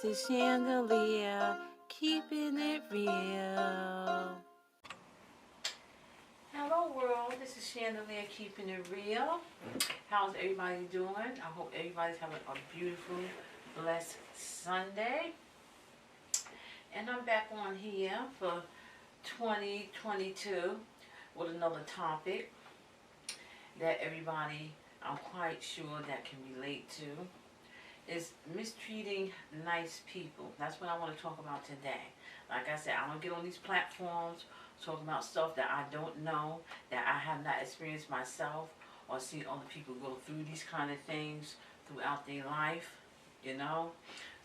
is Chandelier, keeping it real. Hello world, this is Chandelier, keeping it real. How's everybody doing? I hope everybody's having a beautiful, blessed Sunday. And I'm back on here for 2022 with another topic that everybody, I'm quite sure, that can relate to. Is mistreating nice people. That's what I want to talk about today. Like I said, I don't get on these platforms talking about stuff that I don't know, that I have not experienced myself, or seen other people go through these kind of things throughout their life, you know.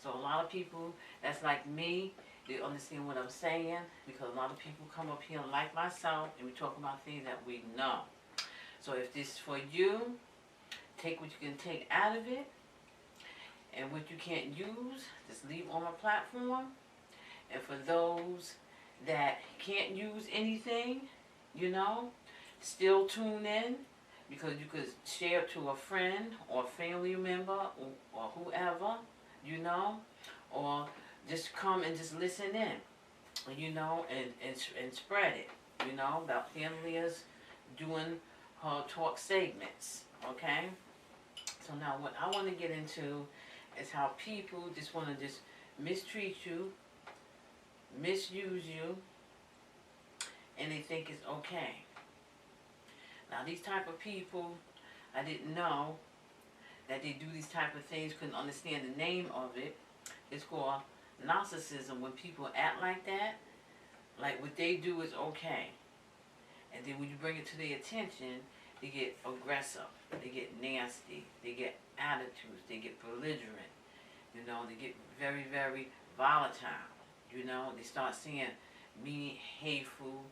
So a lot of people that's like me, they understand what I'm saying, because a lot of people come up here like myself and we talk about things that we know. So if this is for you, take what you can take out of it. And what you can't use, just leave on my platform. And for those that can't use anything, you know, still tune in, because you could share it to a friend or a family member or whoever, you know, or just come and just listen in, you know, and spread it, you know, about Chandelier's doing her talk segments, okay? So now what I want to get into is how people just want to just mistreat you, misuse you, and they think it's okay. Now these type of people, I didn't know that they do these type of things, couldn't understand the name of it. It's called narcissism. When people act like that, like what they do is okay. And then when you bring it to their attention, they get aggressive, they get nasty, they get attitudes, they get belligerent, you know, they get very, very volatile, you know. They start saying mean, hateful,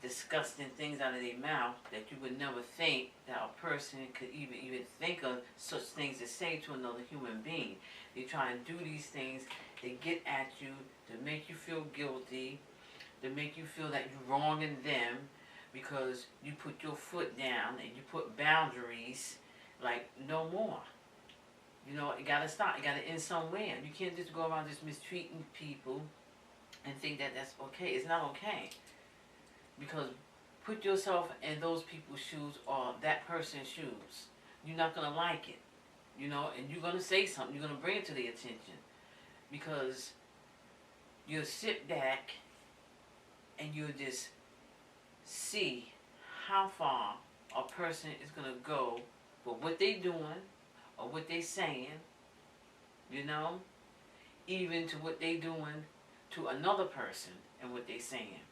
disgusting things out of their mouth that you would never think that a person could even think of such things to say to another human being. They try and do these things, they get at you to make you feel guilty, to make you feel that you're wronging them, because you put your foot down and you put boundaries, like no more. You know, it gotta stop, it gotta end somewhere. You can't just go around just mistreating people and think that that's okay. It's not okay. Because put yourself in those people's shoes or that person's shoes. You're not gonna like it, you know, and you're gonna say something, you're gonna bring it to their attention. Because you'll sit back and you'll just see how far a person is going to go for what they doing or what they saying, you know, even to what they doing to another person and what they saying,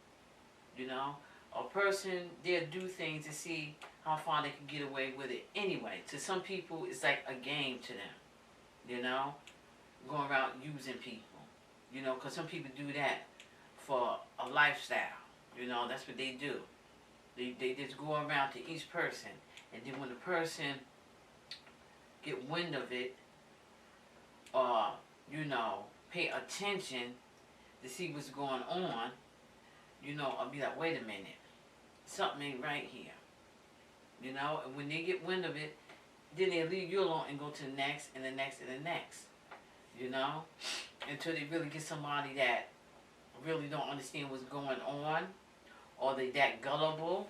you know. A person, they'll do things to see how far they can get away with it anyway. To some people, it's like a game to them, you know, going around using people, you know, because some people do that for a lifestyle. You know, that's what they do. They just go around to each person. And then when the person get wind of it, or, you know, pay attention to see what's going on, you know, I'll be like, wait a minute. Something ain't right here. You know, and when they get wind of it, then they leave you alone and go to the next and the next and the next. You know, until they really get somebody that really don't understand what's going on, or they that gullible,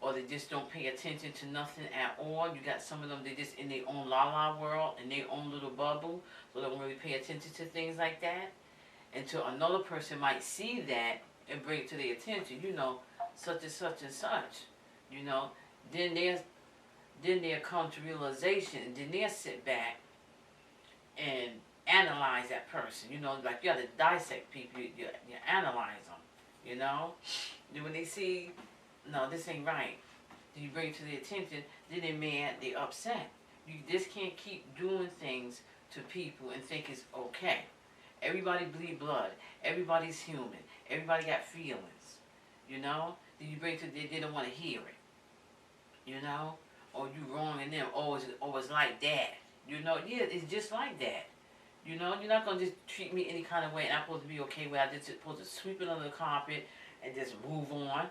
or they just don't pay attention to nothing at all. You got some of them, they just in their own la-la world, in their own little bubble, so they don't really pay attention to things like that. Until another person might see that and bring it to their attention, you know, such and such and such, you know, then they'll come to realization, and then they'll sit back and analyze that person, you know, like you have to dissect people, you analyze them, you know. Then when they see, no, this ain't right, then you bring it to their attention, then they're mad, they're upset. You just can't keep doing things to people and think it's okay. Everybody bleed blood, everybody's human, everybody got feelings, you know. Then you bring it to, they don't want to hear it, you know, or you wronging them, oh it's like that, you know. Yeah, it's just like that. You know, you're not going to just treat me any kind of way and I'm supposed to be okay with it. I'm just supposed to sweep it under the carpet and just move on.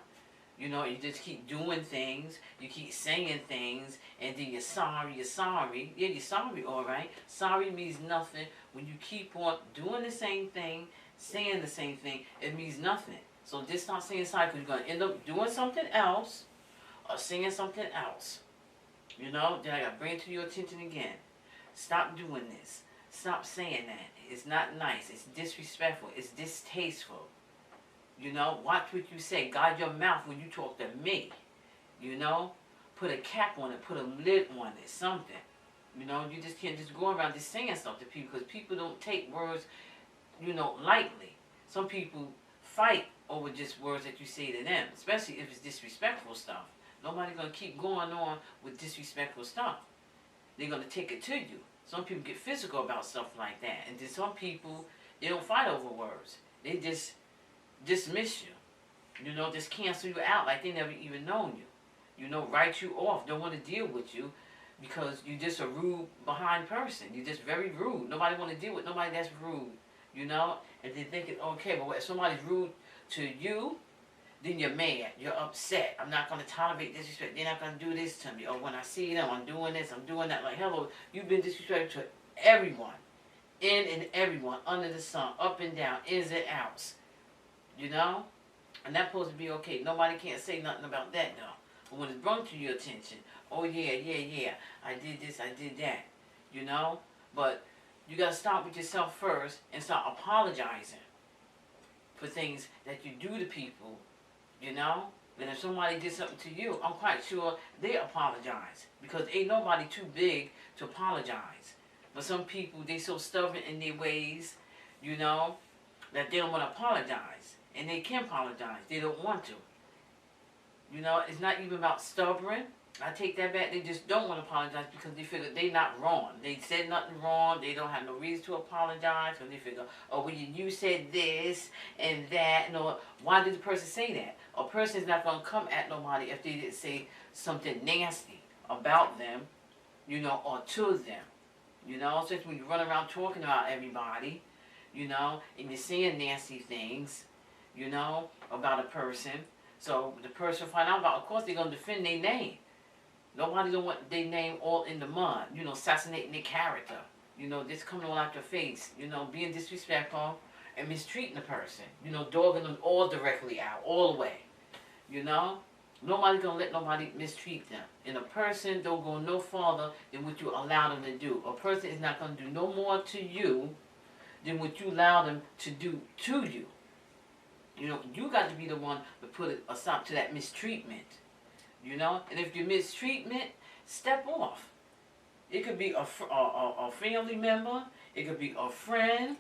You know, you just keep doing things, you keep saying things, and then you're sorry, you're sorry. Yeah, you're sorry, all right. Sorry means nothing. When you keep on doing the same thing, saying the same thing, it means nothing. So just stop saying sorry, because you're going to end up doing something else or saying something else. You know, then I got to bring it to your attention again. Stop doing this. Stop saying that. It's not nice. It's disrespectful. It's distasteful. You know, watch what you say. Guard your mouth when you talk to me. You know, put a cap on it. Put a lid on it. Something. You know, you just can't just go around just saying stuff to people, because people don't take words, you know, lightly. Some people fight over just words that you say to them, especially if it's disrespectful stuff. Nobody's going to keep going on with disrespectful stuff. They're going to take it to you. Some people get physical about stuff like that. And then some people, they don't fight over words. They just dismiss you. You know, just cancel you out like they never even known you. You know, write you off. Don't want to deal with you because you're just a rude behind person. You're just very rude. Nobody want to deal with nobody that's rude. You know? And they think it's okay. But if somebody's rude to you, then you're mad. You're upset. I'm not going to tolerate disrespect. They're not going to do this to me. Or when I see them, I'm doing this, I'm doing that. Like, hello, you've been disrespectful to everyone. In and everyone, under the sun, up and down, ins and outs. You know? And that's supposed to be okay. Nobody can't say nothing about that, though. But when it's brought to your attention, oh, yeah, I did this, I did that. You know? But you got to start with yourself first and start apologizing for things that you do to people. You know? And if somebody did something to you, I'm quite sure they apologize. Because ain't nobody too big to apologize. But some people, they so stubborn in their ways, you know, that they don't want to apologize. And they can apologize. They don't want to. You know, it's not even about stubborn. I take that back. They just don't want to apologize because they figure they're not wrong. They said nothing wrong. They don't have no reason to apologize. Because they figure, oh, well, you said this and that. No, why did the person say that? A person is not going to come at nobody if they didn't say something nasty about them, you know, or to them. You know, so when you run around talking about everybody, you know, and you're saying nasty things, you know, about a person. So the person find out about, of course, they're going to defend their name. Nobody don't want their name all in the mud, you know, assassinating their character. You know, just coming all out your face, you know, being disrespectful and mistreating the person. You know, dogging them all directly out, all the way. You know? Nobody's going to let nobody mistreat them. And a person don't go no farther than what you allow them to do. A person is not going to do no more to you than what you allow them to do to you. You know, you got to be the one to put a stop to that mistreatment. You know? And if you're mistreatment, step off. It could be a family member. It could be a friend.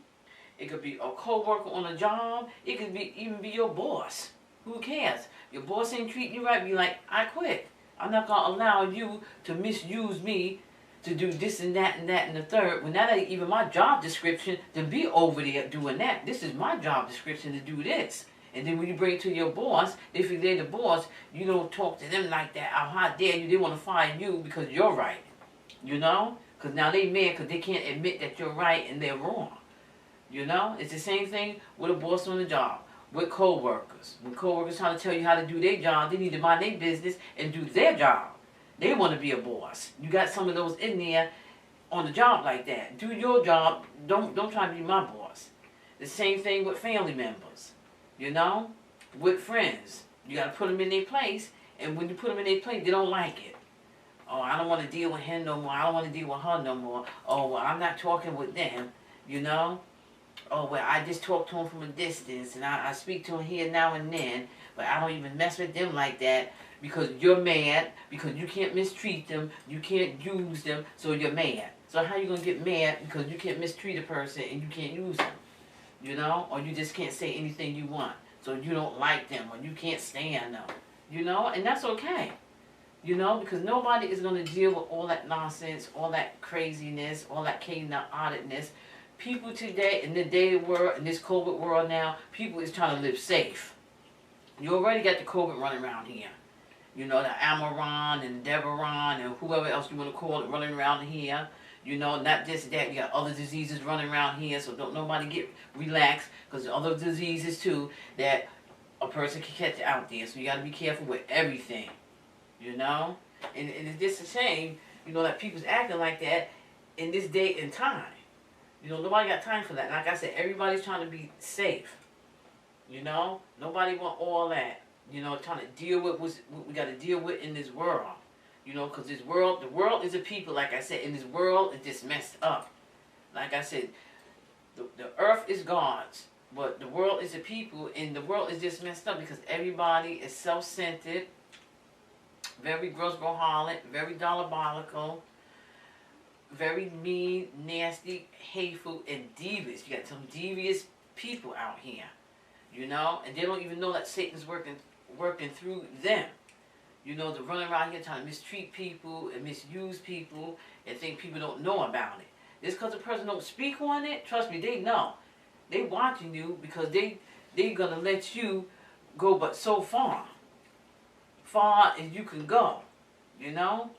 It could be a co-worker on a job. It could be even be your boss. Who cares? Your boss ain't treating you right, be like, I quit. I'm not going to allow you to misuse me to do this and that and the third. When that ain't even my job description to be over there doing that. This is my job description to do this. And then when you bring it to your boss, if they're the boss, you don't talk to them like that. Oh, how dare you? They want to fire you because you're right. You know? Because now they mad because they can't admit that you're right and they're wrong. You know? It's the same thing with a boss on the job. With co-workers. When co-workers trying to tell you how to do their job, they need to mind their business and do their job. They want to be a boss. You got some of those in there on the job like that. Do your job. Don't try to be my boss. The same thing with family members. You know? With friends. You got to put them in their place. And when you put them in their place, they don't like it. Oh, I don't want to deal with him no more. I don't want to deal with her no more. Oh, well, I'm not talking with them. You know? Oh, well, I just talk to him from a distance, and I speak to him here now and then, but I don't even mess with them like that because you're mad, because you can't mistreat them, you can't use them, so you're mad. So how you going to get mad because you can't mistreat a person and you can't use them, you know? Or you just can't say anything you want, so you don't like them, or you can't stand them, you know? And that's okay, you know, because nobody is going to deal with all that nonsense, all that craziness, all that chaoticness. People today, in the day world, in this COVID world now, people is trying to live safe. You already got the COVID running around here. You know, the Amaron and Deveron and whoever else you want to call it running around here. You know, not just that, you got other diseases running around here, so don't nobody get relaxed, because other diseases too that a person can catch it out there. So you got to be careful with everything, you know. And it's just a shame, you know, that people's acting like that in this day and time. You know, nobody got time for that. Like I said, everybody's trying to be safe. You know, nobody want all that. You know, trying to deal with what we got to deal with in this world. You know, because the world is a people, like I said, and this world is just messed up. Like I said, the earth is God's, but the world is a people, and the world is just messed up because everybody is self-centered, very gross, broholic, very diabolical, very mean, nasty, hateful, and devious. You got some devious people out here, you know, and they don't even know that Satan's working through them. You know, they're running around here trying to mistreat people and misuse people and think people don't know about it. Just because a person don't speak on it, trust me, they know. They watching you because they gonna let you go but so far. Far as you can go, you know?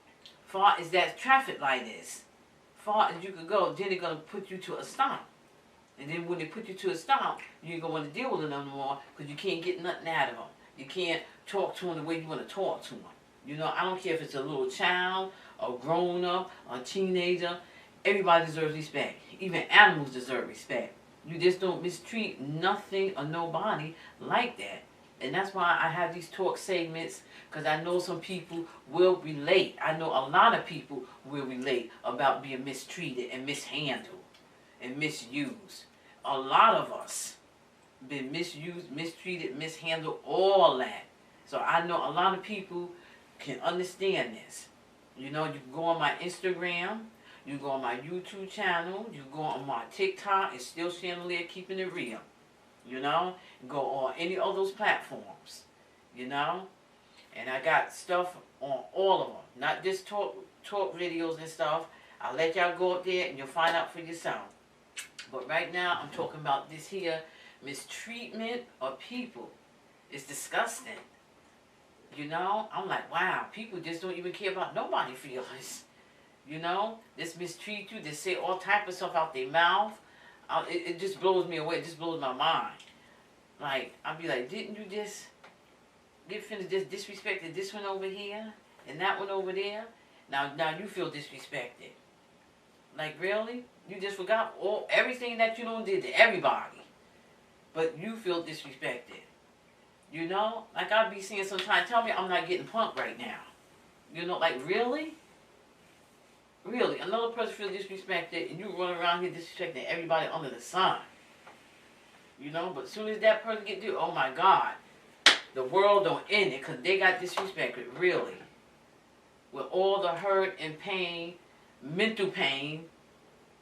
Far as that traffic light is. Far as you can go, then they're gonna put you to a stop. And then when they put you to a stop, you ain't gonna want to deal with them no more because you can't get nothing out of them. You can't talk to them the way you want to talk to them. You know, I don't care if it's a little child, a grown-up, a teenager. Everybody deserves respect. Even animals deserve respect. You just don't mistreat nothing or nobody like that. And that's why I have these talk segments, because I know some people will relate. I know a lot of people will relate about being mistreated and mishandled and misused. A lot of us been misused, mistreated, mishandled, all that. So I know a lot of people can understand this. You know, you can go on my Instagram, you go on my YouTube channel, you go on my TikTok, it's still Chandelier Keeping It Real. You know, go on any of those platforms, you know. And I got stuff on all of them, not just talk videos and stuff. I'll let y'all go up there and you'll find out for yourself. But right now, I'm talking about this here mistreatment of people. It's disgusting. You know, I'm like, wow, people just don't even care about nobody's feelings. You know, just mistreat you, just say all type of stuff out their mouth. It just blows me away. It just blows my mind. Like, I'll be like, didn't you just get finished just disrespected this one over here and that one over there? Now you feel disrespected. Like, really? You just forgot everything that you done did to everybody. But you feel disrespected. You know? Like, I'll be seeing sometimes, tell me I'm not getting punked right now. You know, like, really? Really? Another person feels disrespected and you run around here disrespecting everybody under the sun. You know? But as soon as that person get through, oh my God. The world don't end it because they got disrespected. Really. With all the hurt and pain, mental pain,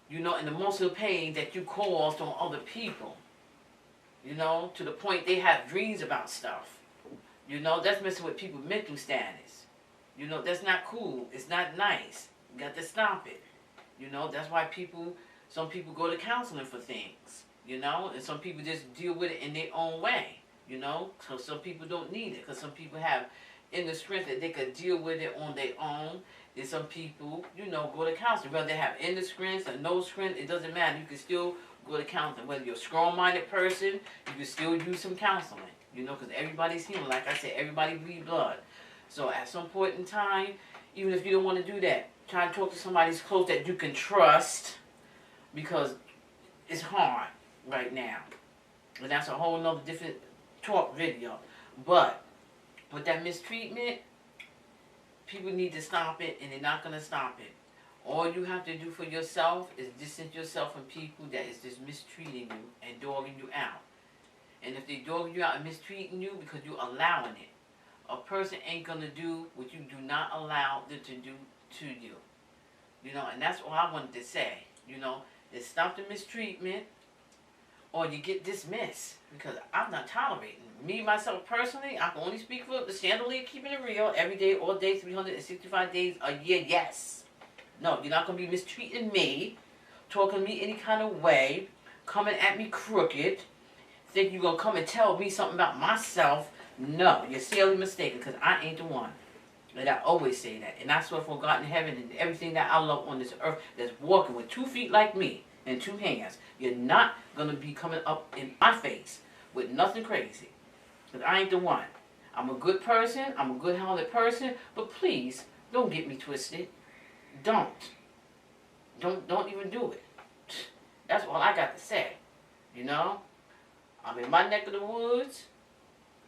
you know, and the emotional pain that you caused on other people. You know, to the point they have dreams about stuff. You know, that's messing with people's mental status. You know, that's not cool. It's not nice. You got to stop it. You know, that's why some people go to counseling for things. You know, and some people just deal with it in their own way. You know, so some people don't need it because some people have inner strength that they could deal with it on their own. And some people, you know, go to counseling. Whether they have inner strength or no strength, it doesn't matter. You can still go to counseling. Whether you're a strong-minded person, you can still use some counseling. You know, because everybody's human. Like I said, everybody bleeds blood. So at some point in time, even if you don't want to do that, try to talk to somebody close that you can trust, because it's hard right now. And that's a whole nother different talk video. But with that mistreatment, people need to stop it, and they're not going to stop it. All you have to do for yourself is distance yourself from people that is just mistreating you and dogging you out. And if they dog you out and mistreating you because you're allowing it, a person ain't going to do what you do not allow them to do to you. You know, and that's all I wanted to say. You know, is stop the mistreatment or you get dismissed, because I'm not tolerating. Me, myself, personally, I can only speak for the Chandelier Keeping It Real every day, all day, 365 days a year, yes. No, you're not going to be mistreating me, talking to me any kind of way, coming at me crooked, think you're going to come and tell me something about myself. No, you're sadly mistaken, because I ain't the one. And I always say that. And I swear for God in heaven and everything that I love on this earth that's walking with 2 feet like me and 2 hands, you're not going to be coming up in my face with nothing crazy. Because I ain't the one. I'm a good person. I'm a good-hearted person. But please, don't get me twisted. Don't even do it. That's all I got to say. You know? I'm in my neck of the woods,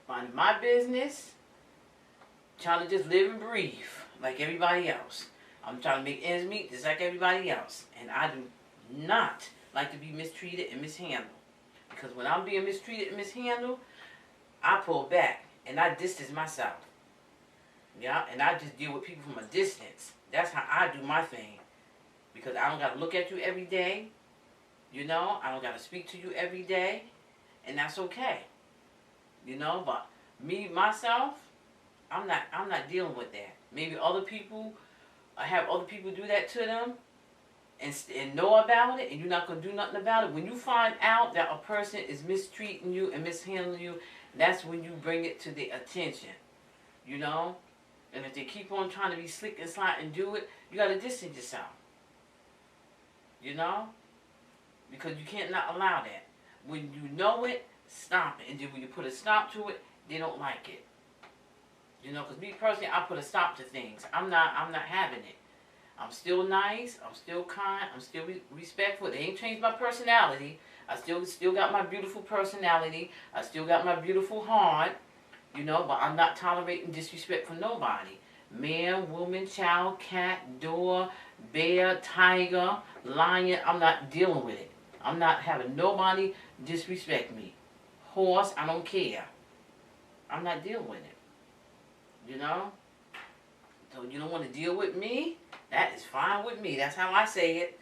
minding my business, trying to just live and breathe like everybody else. I'm trying to make ends meet just like everybody else. And I do not like to be mistreated and mishandled. Because when I'm being mistreated and mishandled, I pull back and I distance myself. Yeah, and I just deal with people from a distance. That's how I do my thing. Because I don't got to look at you every day. You know, I don't got to speak to you every day. And that's okay. You know, but me, myself, I'm not dealing with that. Maybe other people, I have other people do that to them and know about it, and you're not going to do nothing about it. When you find out that a person is mistreating you and mishandling you, that's when you bring it to their attention. You know? And if they keep on trying to be slick and sly and do it, you got to distance yourself. You know? Because you can't not allow that. When you know it, stop it. And then when you put a stop to it, they don't like it. You know, because me personally, I put a stop to things. I'm not having it. I'm still nice. I'm still kind. I'm still respectful. They ain't changed my personality. I still got my beautiful personality. I still got my beautiful heart. You know, but I'm not tolerating disrespect from nobody. Man, woman, child, cat, dog, bear, tiger, lion. I'm not dealing with it. I'm not having nobody disrespect me. Horse, I don't care. I'm not dealing with it. You know? So you don't want to deal with me? That is fine with me. That's how I say it.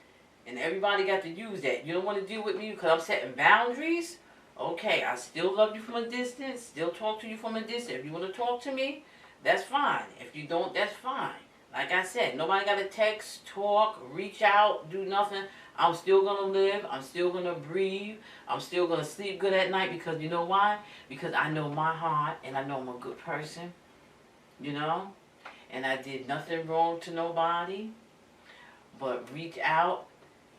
And everybody got to use that. You don't want to deal with me because I'm setting boundaries? Okay, I still love you from a distance. Still talk to you from a distance. If you want to talk to me, that's fine. If you don't, that's fine. Like I said, nobody got to text, talk, reach out, do nothing. I'm still going to live. I'm still going to breathe. I'm still going to sleep good at night because you know why? Because I know my heart and I know I'm a good person. You know? And I did nothing wrong to nobody. But reach out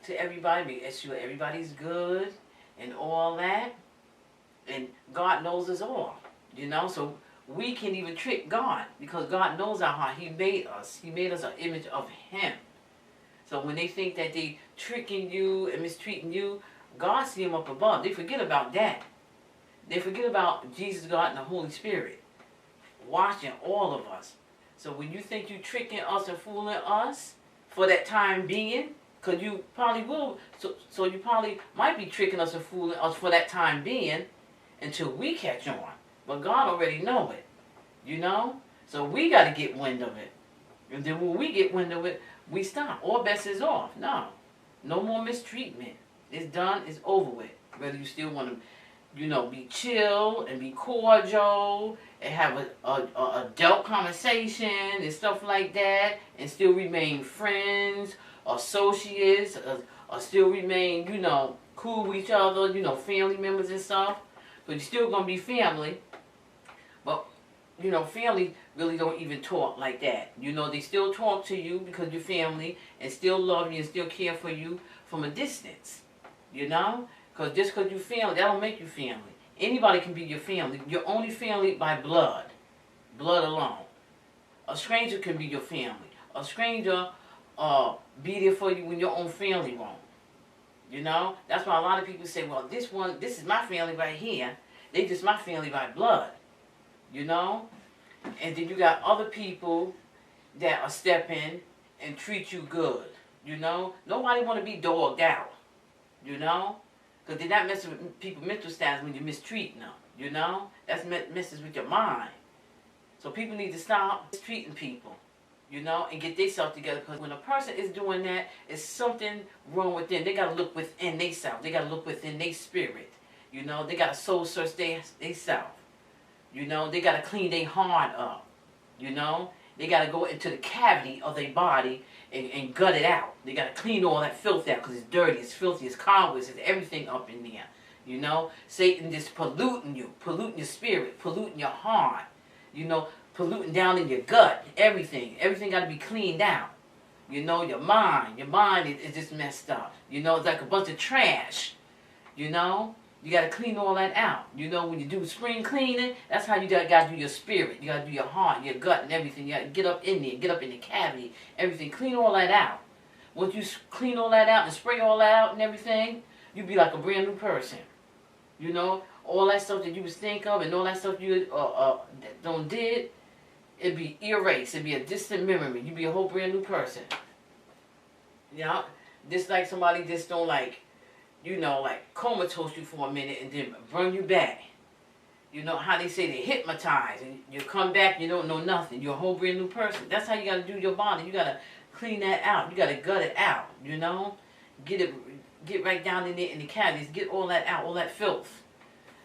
to everybody. Make sure everybody's good and all that. And God knows us all. You know? So we can even trick God because God knows our heart. He made us. He made us an image of Him. So when they think that they tricking you and mistreating you, God see them up above. They forget about that. They forget about Jesus, God, and the Holy Spirit watching all of us. So when you think you tricking us and fooling us for that time being, because you probably will, so you probably might be tricking us and fooling us for that time being until we catch on. But God already know it, you know? So we got to get wind of it. And then when we get wind of it, we stop. All bets is off. No. No more mistreatment. It's done. It's over with. Whether you still want to, you know, be chill and be cordial and have a adult conversation and stuff like that and still remain friends, associates, or still remain, you know, cool with each other, you know, family members and stuff. But you're still going to be family. But, you know, family really don't even talk like that. You know, they still talk to you because you're family and still love you and still care for you from a distance. You know? Because just because you're family, that don't make you family. Anybody can be your family. You're only family by blood. Blood alone. A stranger can be your family. A stranger be there for you when your own family won't. You know? That's why a lot of people say, well, this is my family right here. They just my family by blood. You know? And then you got other people that are step in and treat you good. You know? Nobody want to be dogged out. You know? Because they're not messing with people's mental status when you're mistreating them. You know? That's messes with your mind. So people need to stop mistreating people. You know? And get themselves together. Because when a person is doing that, it's something wrong with them. They got to look within themselves. They got to look within their spirit. You know? They got to soul search themselves. You know, they got to clean their heart up. You know, they got to go into the cavity of their body and gut it out. They got to clean all that filth out because it's dirty, it's filthy, it's cobwebs, it's everything up in there. You know, Satan just polluting you, polluting your spirit, polluting your heart. You know, polluting down in your gut, everything. Everything got to be cleaned out. You know, your mind is just messed up. You know, it's like a bunch of trash. You know, You got to clean all that out. You know, when you do spring cleaning, that's how you got to do your spirit. You got to do your heart, your gut, and everything. You got to get up in there, get up in the cavity, everything. Clean all that out. Once you clean all that out and spray all that out and everything, you be like a brand new person. You know, all that stuff that you was think of and all that stuff you don't did, it'd be erased. It'd be a distant memory. You'd be a whole brand new person. You know, just like somebody just don't like, you know, like comatose you for a minute and then bring you back. You know how they say they hypnotize and you come back, you don't know nothing. You're a whole brand new person. That's how you got to do your body. You got to clean that out. You got to gut it out, you know. Get right down in there in the cavities. Get all that out, all that filth,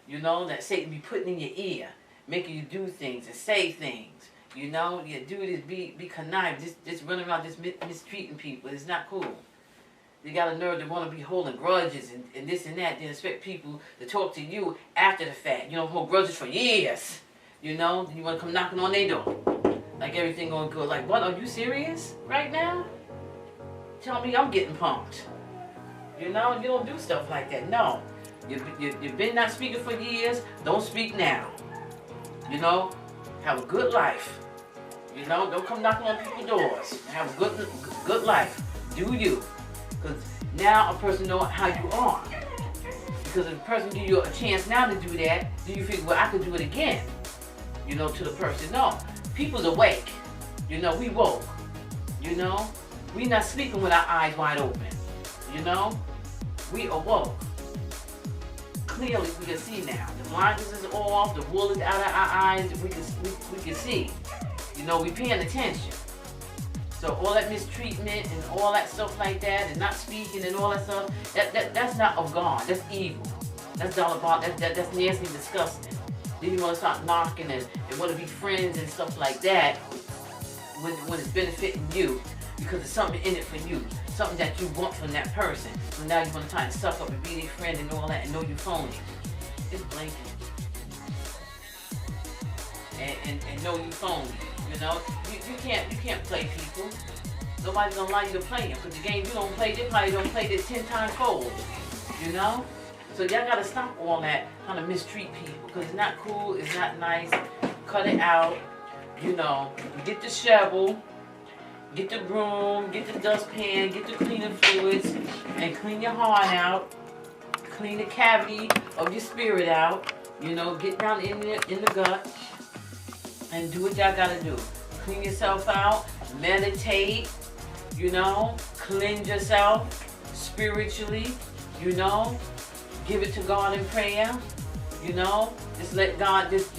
you know, that Satan be putting in your ear, making you do things and say things. You know, you do this, be conniving, just running around just mistreating people. It's not cool. You got a nerve to want to be holding grudges and this and that. Then expect people to talk to you after the fact. You don't hold grudges for years. You know, you want to come knocking on their door. Like everything going good. Like, what, are you serious right now? Tell me I'm getting pumped. You know, you don't do stuff like that. No. You've been not speaking for years. Don't speak now. You know, have a good life. You know, don't come knocking on people's doors. Have a good life. Do you. Because now a person knows how you are. Because if a person gives you a chance now to do that, do you figure, well, I could do it again? You know, to the person. No. People's awake. You know, we woke. You know, we not sleeping with our eyes wide open. You know, we awoke. Clearly, we can see now. The blindness is off. The wool is out of our eyes. We can see. You know, we paying attention. So all that mistreatment and all that stuff like that, and not speaking and all that stuff, that's not of God. That's evil. That's all about that's nasty and disgusting. Then you want to start knocking and want to be friends and stuff like that when it's benefiting you because there's something in it for you, something that you want from that person. So now you want to try and suck up and be their friend and all that and know you phony. It's blatant. And know you phony. You know, you can't play people. Nobody's gonna allow you to play them because the game you don't play, they probably don't play this 10 times fold. You know, so y'all gotta stop all that trying to mistreat people because it's not cool, it's not nice. Cut it out. You know, get the shovel, get the broom, get the dustpan, get the cleaning fluids, and clean your heart out. Clean the cavity of your spirit out. You know, get down in the gut. And do what y'all gotta do. Clean yourself out, meditate, you know, cleanse yourself spiritually, you know, give it to God in prayer, you know, just let God, just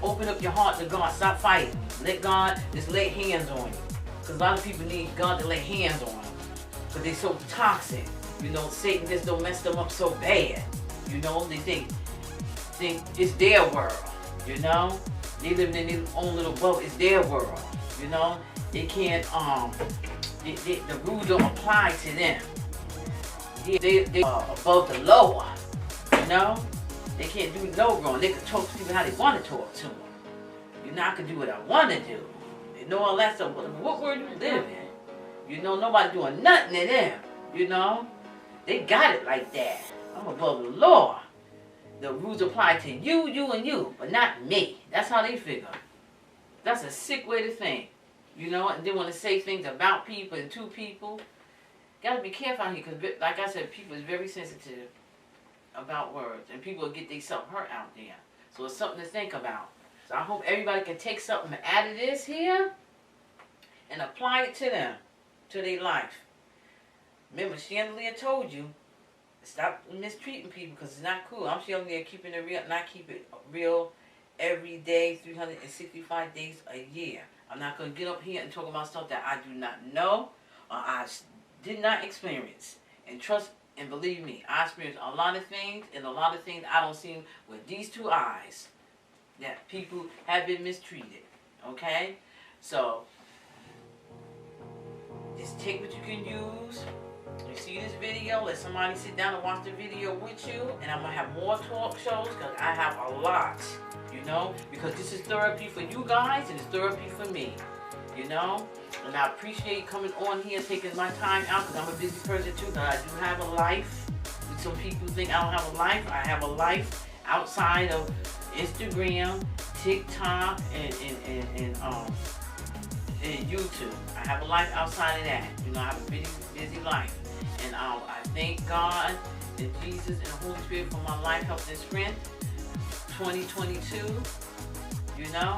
open up your heart to God, stop fighting. Let God just lay hands on you. Because a lot of people need God to lay hands on them. Because they're so toxic. You know, Satan just don't mess them up so bad. You know, they think it's their world, you know. They live in their own little bubble. It's their world, you know. They can't, the rules don't apply to them. They are above the lower, you know. They can't do no wrong. They can talk to people how they want to talk to them. You know, I can do what I want to do. You know, all that stuff. What world you live in? You know, nobody doing nothing to them, you know. They got it like that. I'm above the law. The rules apply to you, and you, but not me. That's how they figure. That's a sick way to think. You know, and they want to say things about people and to people. Got to be careful out here because, like I said, people is very sensitive about words. And people will get themselves hurt out there. So it's something to think about. So I hope everybody can take something out of this here and apply it to them, to their life. Remember, Chandelier told you, stop mistreating people because it's not cool. I'm Chandelier keeping it real, and I keep it real every day, 365 days a year. I'm not going to get up here and talk about stuff that I do not know or I did not experience. And trust and believe me, I experienced a lot of things, and a lot of things I don't see with these two eyes, that people have been mistreated. Okay? So, just take what you can use. You see this video, let somebody sit down and watch the video with you, and I'm going to have more talk shows because I have a lot, you know, because this is therapy for you guys and it's therapy for me, you know, and I appreciate coming on here, taking my time out because I'm a busy person too, because I do have a life, Some people think I don't have a life. I have a life outside of Instagram, TikTok, and YouTube. I have a life outside of that. You know, I have a busy life. And I thank God and Jesus and the Holy Spirit for my life, health, and strength. 2022, you know,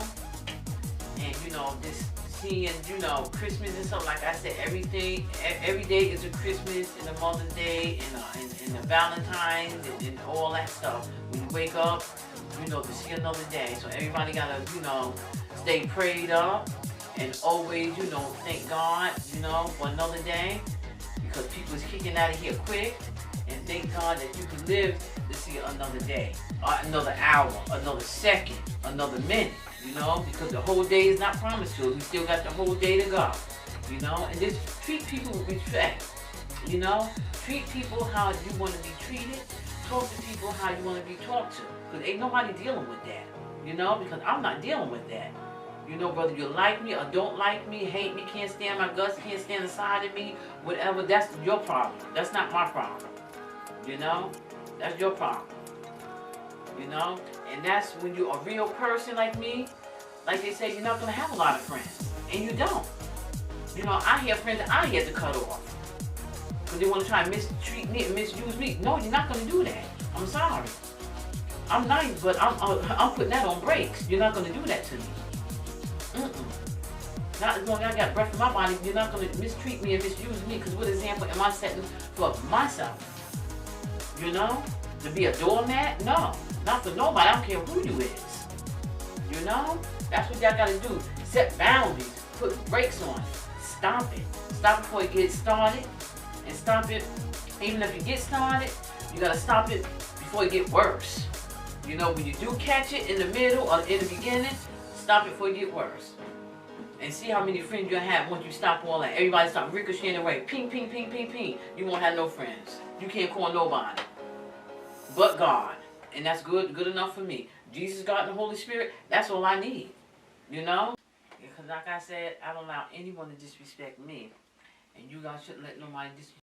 and you know, this seeing, you know, Christmas and stuff, like I said, every day is a Christmas, and a Mother's Day, and the Valentine's, and all that stuff. When you wake up, you know, to see another day. So everybody gotta, you know, stay prayed up, and always, you know, thank God, you know, for another day, because people is kicking out of here quick. And thank God that you can live to see another day, another hour, another second, another minute, you know, because the whole day is not promised to us. We still got the whole day to go, you know, and just treat people with respect, you know, treat people how you want to be treated, talk to people how you want to be talked to, because ain't nobody dealing with that, you know, because I'm not dealing with that. You know, whether you like me or don't like me, hate me, can't stand my guts, can't stand the side of me, whatever, that's your problem. That's not my problem. You know, that's your problem. You know, and that's when you're a real person like me. Like they say, you're not gonna have a lot of friends, and you don't. You know, I have friends that I had to cut off because they want to try and mistreat me and misuse me. No, you're not gonna do that. I'm sorry. I'm nice, but I'm putting that on brakes. You're not gonna do that to me. Not as long as I got breath in my body. You're not gonna mistreat me and misuse me. Because what example am I setting for myself? You know, to be a doormat? No, not for nobody. I don't care who you is. You know, that's what y'all gotta do. Set boundaries. Put brakes on it. Stop it. Stop before it gets started, and stop it. Even if you get started, you gotta stop it before it get worse. You know, when you do catch it in the middle or in the beginning, stop it before it get worse. And see how many friends you'll have once you stop all that. Everybody stop ricocheting away. Ping, ping, ping, ping, ping. You won't have no friends. You can't call nobody but God. And that's good enough for me. Jesus, God, and the Holy Spirit, that's all I need. You know? Because like I said, I don't allow anyone to disrespect me. And you guys shouldn't let nobody disrespect